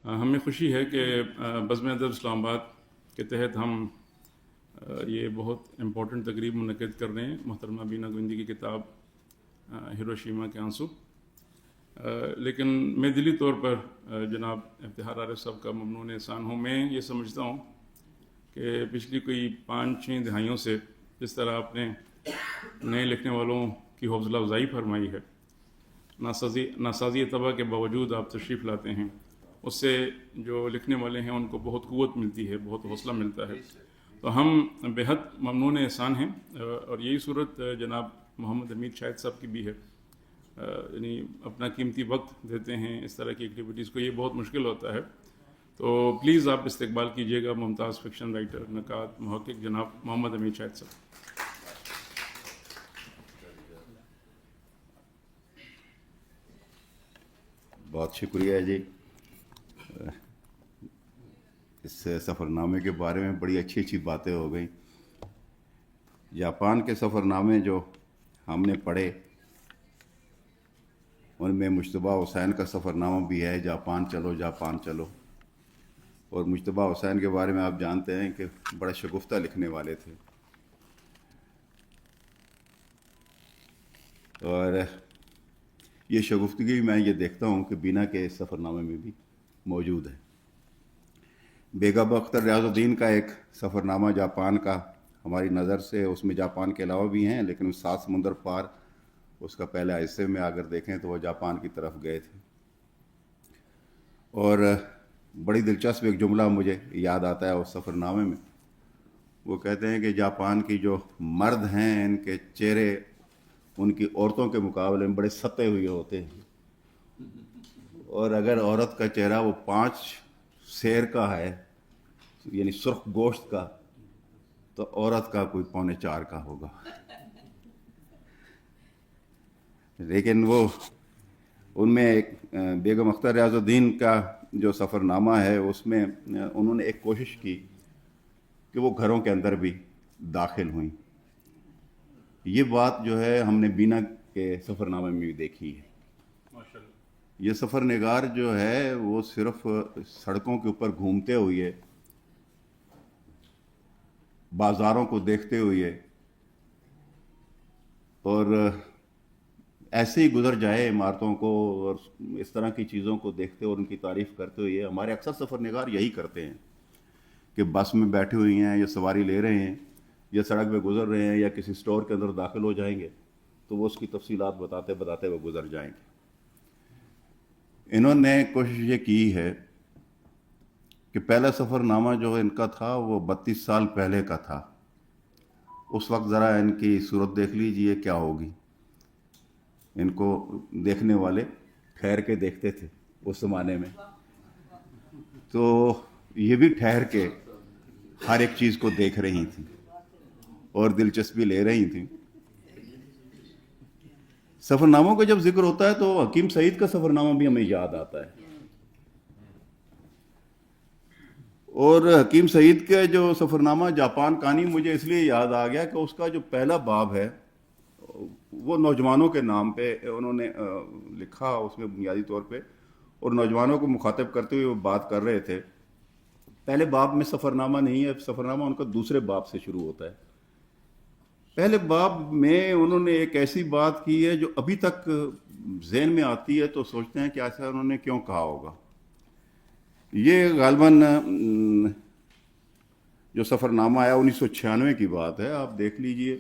ہمیں خوشی ہے کہ بزم ادب اسلام آباد کے تحت ہم یہ بہت امپورٹنٹ تقریب منعقد کر رہے ہیں محترمہ بینا گوئندی کی کتاب ہیروشیما کے آنسو. لیکن میں دلی طور پر جناب افتخار عارف صاحب کا ممنون احسان ہوں. میں یہ سمجھتا ہوں کہ پچھلی کوئی 5-6 دہائیوں سے جس طرح آپ نے نئے لکھنے والوں کی حوصلہ افزائی فرمائی ہے، ناسازی طبع کے باوجود آپ تشریف لاتے ہیں، اس سے جو لکھنے والے ہیں ان کو بہت قوت ملتی ہے، بہت حوصلہ ملتا ہے. تو ہم بہت ممنون احسان ہیں. اور یہی صورت جناب محمد حمید شاہد صاحب کی بھی ہے. یعنی اپنا قیمتی وقت دیتے ہیں اس طرح کی ایکٹیویٹیز کو، یہ بہت مشکل ہوتا ہے. تو پلیز آپ استقبال کیجیے گا ممتاز فکشن رائٹر، نقاد، محقق جناب محمد حمید شاہد صاحب. بہت شکریہ جی. اس سفر نامے کے بارے میں بڑی اچھی اچھی باتیں ہو گئیں. جاپان کے سفر نامے جو ہم نے پڑھے ان میں مجتبیٰ حسین کا سفر نامہ بھی ہے، جاپان چلو جاپان چلو. اور مجتبیٰ حسین کے بارے میں آپ جانتے ہیں کہ بڑے شگفتہ لکھنے والے تھے. اور یہ شگفتگی میں یہ دیکھتا ہوں کہ بینا کے سفر نامے میں بھی موجود ہے. بیگم اختر ریاض الدین کا ایک سفر نامہ جاپان کا ہماری نظر سے، اس میں جاپان کے علاوہ بھی ہیں، لیکن اس 7 سمندر پار اس کا پہلے حصے میں اگر دیکھیں تو وہ جاپان کی طرف گئے تھے. اور بڑی دلچسپ ایک جملہ مجھے یاد آتا ہے اس سفر نامے میں. وہ کہتے ہیں کہ جاپان کی جو مرد ہیں ان کے چہرے ان کی عورتوں کے مقابلے میں بڑے ستے ہوئے ہوتے ہیں، اور اگر عورت کا چہرہ وہ 5 سیر کا ہے، یعنی سرخ گوشت کا، تو عورت کا کوئی 3.25 کا ہوگا. لیکن وہ ان میں ایک بیگم اختر ریاض الدین کا جو سفر نامہ ہے اس میں انہوں نے ایک کوشش کی کہ وہ گھروں کے اندر بھی داخل ہوئیں. یہ بات جو ہے ہم نے بینا کے سفر نامے میں بھی دیکھی ہے. یہ سفر نگار جو ہے وہ صرف سڑکوں کے اوپر گھومتے ہوئے، بازاروں کو دیکھتے ہوئے اور ایسے ہی گزر جائے عمارتوں کو اور اس طرح کی چیزوں کو دیکھتے اور ان کی تعریف کرتے ہوئے. ہمارے اکثر سفر نگار یہی کرتے ہیں کہ بس میں بیٹھے ہوئی ہیں یا سواری لے رہے ہیں یا سڑک پہ گزر رہے ہیں یا کسی سٹور کے اندر داخل ہو جائیں گے تو وہ اس کی تفصیلات بتاتے بتاتے وہ گزر جائیں گے. انہوں نے کوشش یہ کی ہے کہ پہلا سفر نامہ جو ان کا تھا وہ 32 سال پہلے کا تھا. اس وقت ذرا ان کی صورت دیکھ لیجئے کیا ہوگی. ان کو دیکھنے والے ٹھہر کے دیکھتے تھے اس زمانے میں، تو یہ بھی ٹھہر کے ہر ایک چیز کو دیکھ رہی تھیں اور دلچسپی لے رہی تھیں. سفر ناموں کا جب ذکر ہوتا ہے تو حکیم سعید کا سفر نامہ بھی ہمیں یاد آتا ہے. اور حکیم سعید کا جو سفر نامہ جاپان کہانی مجھے اس لیے یاد آ گیا کہ اس کا جو پہلا باب ہے وہ نوجوانوں کے نام پہ انہوں نے لکھا اس میں بنیادی طور پہ، اور نوجوانوں کو مخاطب کرتے ہوئے وہ بات کر رہے تھے. پہلے باب میں سفر نامہ نہیں ہے، سفر نامہ ان کا دوسرے باب سے شروع ہوتا ہے. پہلے باب میں انہوں نے ایک ایسی بات کی ہے جو ابھی تک ذہن میں آتی ہے تو سوچتے ہیں کہ ایسا انہوں نے کیوں کہا ہوگا. یہ غالباً جو سفر نامہ آیا 1996 کی بات ہے، آپ دیکھ لیجئے.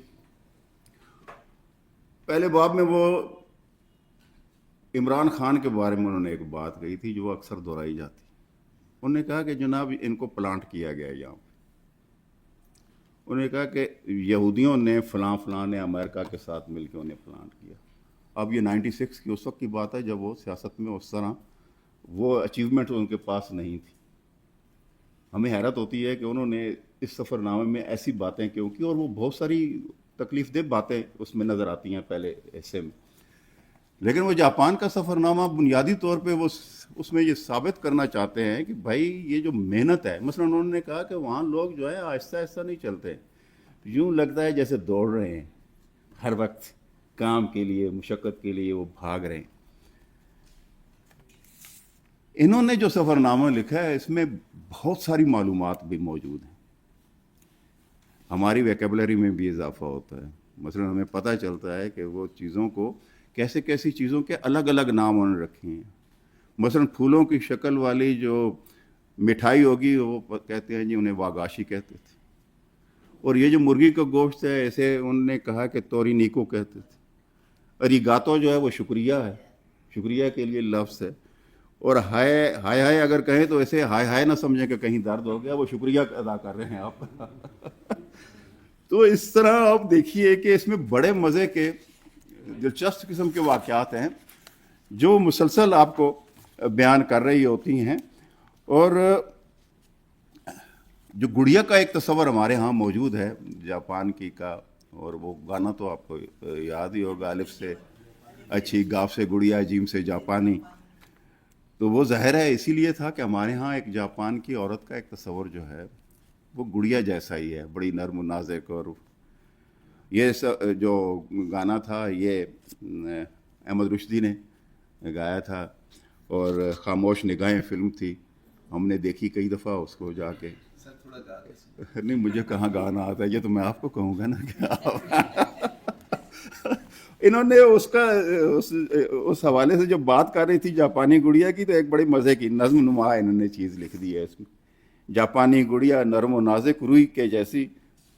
پہلے باب میں وہ عمران خان کے بارے میں انہوں نے ایک بات کہی تھی جو اکثر دہرائی جاتی. انہوں نے کہا کہ جناب ان کو پلانٹ کیا گیا یہاں پہ. انہوں نے کہا کہ یہودیوں نے فلاں فلاں نے امریکہ کے ساتھ مل کے انہیں پلانٹ کیا. اب یہ 96 کی اس وقت کی بات ہے جب وہ سیاست میں اس طرح وہ اچیومنٹ ان کے پاس نہیں تھی. ہمیں حیرت ہوتی ہے کہ انہوں نے اس سفر نامے میں ایسی باتیں کیوں کی، اور وہ بہت ساری تکلیف دہ باتیں اس میں نظر آتی ہیں پہلے حصے میں. لیکن وہ جاپان کا سفر نامہ بنیادی طور پہ وہ اس میں یہ ثابت کرنا چاہتے ہیں کہ بھائی یہ جو محنت ہے، مثلا انہوں نے کہا کہ وہاں لوگ جو ہے آہستہ آہستہ نہیں چلتے، یوں لگتا ہے جیسے دوڑ رہے ہیں، ہر وقت کام کے لیے، مشقت کے لیے وہ بھاگ رہے ہیں. इन्होंने जो सफ़रनामा लिखा है इसमें बहुत सारी मालूमात भी मौजूद हैं, हमारी वैकेबलरी में भी इजाफा होता है। मसलन हमें पता चलता है कि वो चीज़ों को कैसे कैसी चीज़ों के अलग अलग नाम उन्होंने रखे हैं। मसलन फूलों की शक्ल वाली जो मिठाई होगी वो कहते हैं जी उन्हें वागाशी कहते थे, और ये जो मुर्गी का गोश्त है ऐसे उन्होंने कहा कि तोरिनीको कहते थे। अरिगातो जो है वो शुक्रिया है, शुक्रिया के लिए लफ्ज़ है। और हाय हाय हाय अगर कहें तो ऐसे हाय हाय ना समझें कि कहीं दर्द हो गया, वो शुक्रिया अदा कर रहे हैं आप। तो इस तरह आप देखिए कि इसमें बड़े मज़े के दिलचस्प किस्म के वाक़यात हैं जो मुसलसल आपको बयान कर रही होती हैं। और जो गुड़िया का एक तस्वर हमारे यहाँ मौजूद है जापान की का, और वो गाना तो आपको याद ही होगा, अलिफ से अच्छी, गाफ से गुड़िया, जीम से जापानी। तो वो ज़ाहिर है इसीलिए था कि हमारे यहाँ एक जापान की औरत का एक तस्वर जो है वो गुड़िया जैसा ही है, बड़ी नर्म नाज़ुक। और ये जो गाना था ये अहमद रुश्दी ने गाया था, और खामोश निगाहें फिल्म थी, हमने देखी कई दफ़ा उसको जाके। सर थोड़ा गा दो। नहीं मुझे कहाँ गाना आता है, ये तो मैं आपको कहूँगा ना कि इन्होंने उसका उस हवाले से जब बात कर रही थी जापानी गुड़िया की, तो एक बड़ी मज़े की नज़्म नुमा इन्होंने चीज़ लिख दी है इसमें। जापानी गुड़िया नरम व नाजुक रूई के जैसी,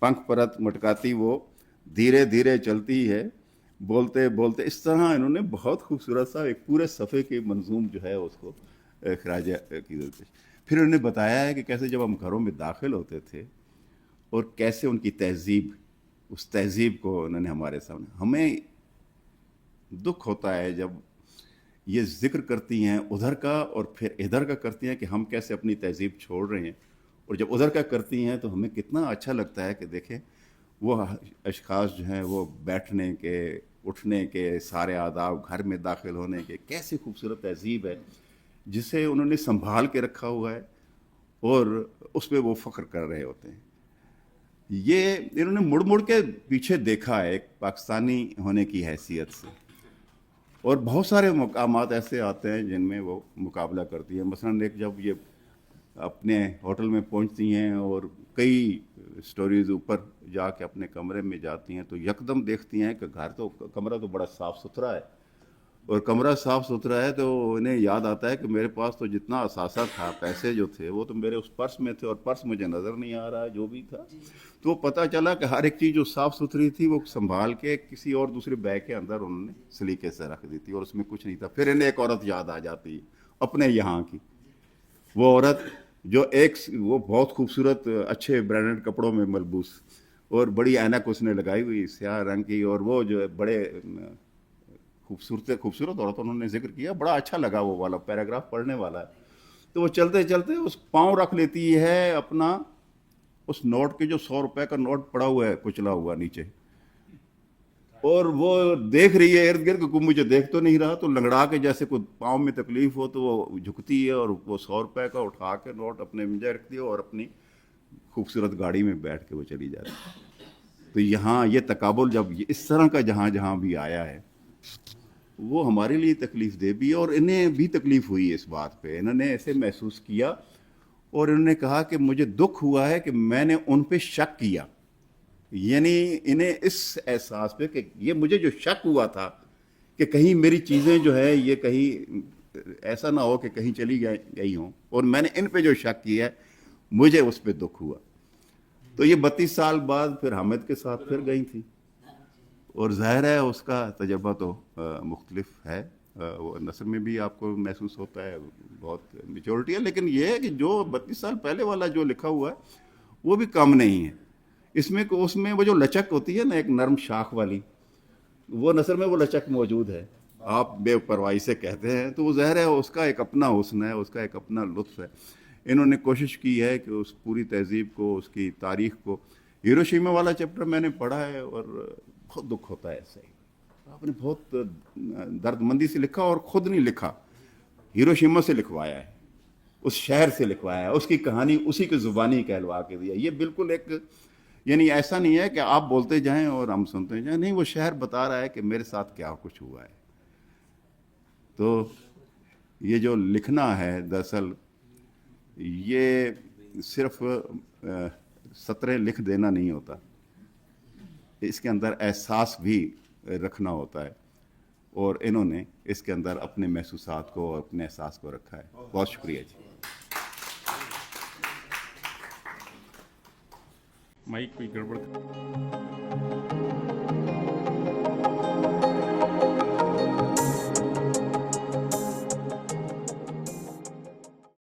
पंख परत मटकाती वो धीरे धीरे चलती है, बोलते बोलते। इस तरह इन्होंने बहुत खूबसूरत सा एक पूरे सफ़े के मंजूम जो है उसको खराज की। फिर उन्होंने बताया है कि कैसे जब हम घरों में दाखिल होते थे और कैसे उनकी तहज़ीब, उस तहज़ीब को उन्होंने हमारे सामने, हमें दुख होता है जब ये ज़िक्र करती हैं उधर का और फिर इधर का करती हैं कि हम कैसे अपनी तहज़ीब छोड़ रहे हैं, और जब उधर का करती हैं तो हमें कितना अच्छा लगता है कि देखें वो अशख़ास जो हैं वो बैठने के, उठने के, सारे आदाब, घर में दाखिल होने के, कैसी खूबसूरत तहज़ीब है जिसे उन्होंने संभाल के रखा हुआ है और उस पर वो फ़ख्र कर रहे होते हैं। ये इन्होंने मुड़ मुड़ के पीछे देखा है एक पाकिस्तानी होने की हैसियत से, और बहुत सारे मकामात ऐसे आते हैं जिनमें वो मुकाबला करती हैं। मसलन एक जब ये अपने होटल में पहुंचती हैं और कई स्टोरीज़ ऊपर जाके अपने कमरे में जाती हैं, तो यकदम देखती हैं कि घर तो, कमरा तो बड़ा साफ़ सुथरा है, और कमरा साफ़ सुथरा है तो इन्हें याद आता है कि मेरे पास तो जितना असासा था, पैसे जो थे वो तो मेरे उस पर्स में थे, और पर्स मुझे नज़र नहीं आ रहा जो भी था। तो पता चला कि हर एक चीज़ जो साफ़ सुथरी थी वो संभाल के किसी और दूसरे बैग के अंदर उन्होंने सलीके से रख दी थी, और उसमें कुछ नहीं था। फिर इन्हें एक औरत याद आ जाती है अपने यहाँ की, वो औरत जो एक, वो बहुत खूबसूरत अच्छे ब्रांडेड कपड़ों में मलबूस, और बड़ी ऐनक उसने लगाई हुई स्याह रंग की, और वो जो है बड़े खूबसूरत औरत उन्होंने जिक्र किया, बड़ा अच्छा लगा वो वाला पैराग्राफ पढ़ने वाला है। तो वो चलते चलते उस पाँव रख लेती है अपना उस नोट के, जो 100 रुपए का नोट पड़ा हुआ है कुचला हुआ नीचे, और वो देख रही है इर्द गिर्द को, मुझे देख तो नहीं रहा, तो लंगड़ा के जैसे कोई पाँव में तकलीफ हो तो वो झुकती है और वो 100 रुपए का उठा के नोट अपने मिंजा रखती है और अपनी खूबसूरत गाड़ी में बैठ के वो चली जाती है। तो यहाँ ये तकाबुल जब इस तरह का जहाँ जहाँ भी आया है वो हमारे लिए तकलीफ़ दे भी, और इन्हें भी तकलीफ़ हुई इस बात पे, इन्होंने ऐसे महसूस किया, और इन्होंने कहा कि मुझे दुख हुआ है कि मैंने उन पे शक किया, यानी इन्हें इस एहसास पे कि ये मुझे जो शक हुआ था कि कहीं मेरी चीज़ें जो है ये कहीं ऐसा ना हो कि कहीं चली गई हों, और मैंने इन पे जो शक किया है मुझे उस पर दुख हुआ। तो ये 32 साल बाद फिर हामिद के साथ फिर गई थी, और ज़ाहिर है उसका तजर्बा तो मुख्तलिफ है, वो नस्ल में भी आपको महसूस होता है बहुत मेच्योरिटी है, लेकिन ये है कि जो 32 साल पहले वाला जो लिखा हुआ है वो भी कम नहीं है। इसमें उसमें वो जो लचक होती है ना, एक नरम शाख वाली, वो नस्ल में वो लचक मौजूद है, आप बेपरवाही से कहते हैं, तो वो ज़ाहिर है उसका एक अपना हुस्न है, उसका एक अपना लुत्फ़ है। इन्होंने कोशिश की है कि उस पूरी तहज़ीब को, उसकी तारीख़ को, हिरोशिमा वाला चैप्टर मैंने पढ़ा है और बहुत दुख होता है ऐसे ही, आपने बहुत दर्दमंदी से लिखा, और ख़ुद नहीं लिखा, हिरोशिमा से लिखवाया है, उस शहर से लिखवाया है, उसकी कहानी उसी की ज़ुबानी कहलवा के दिया। ये बिल्कुल एक, यानी ऐसा नहीं है कि आप बोलते जाएं और हम सुनते जाएं, नहीं, वो शहर बता रहा है कि मेरे साथ क्या कुछ हुआ है। तो یہ جو لکھنا ہے دراصل یہ صرف سطریں لکھ دینا نہیں ہوتا، اس کے اندر احساس بھی رکھنا ہوتا ہے، اور انہوں نے اس کے اندر اپنے محسوسات کو اور اپنے احساس کو رکھا ہے. بہت شکریہ جی. مائک کوئی گڑبڑ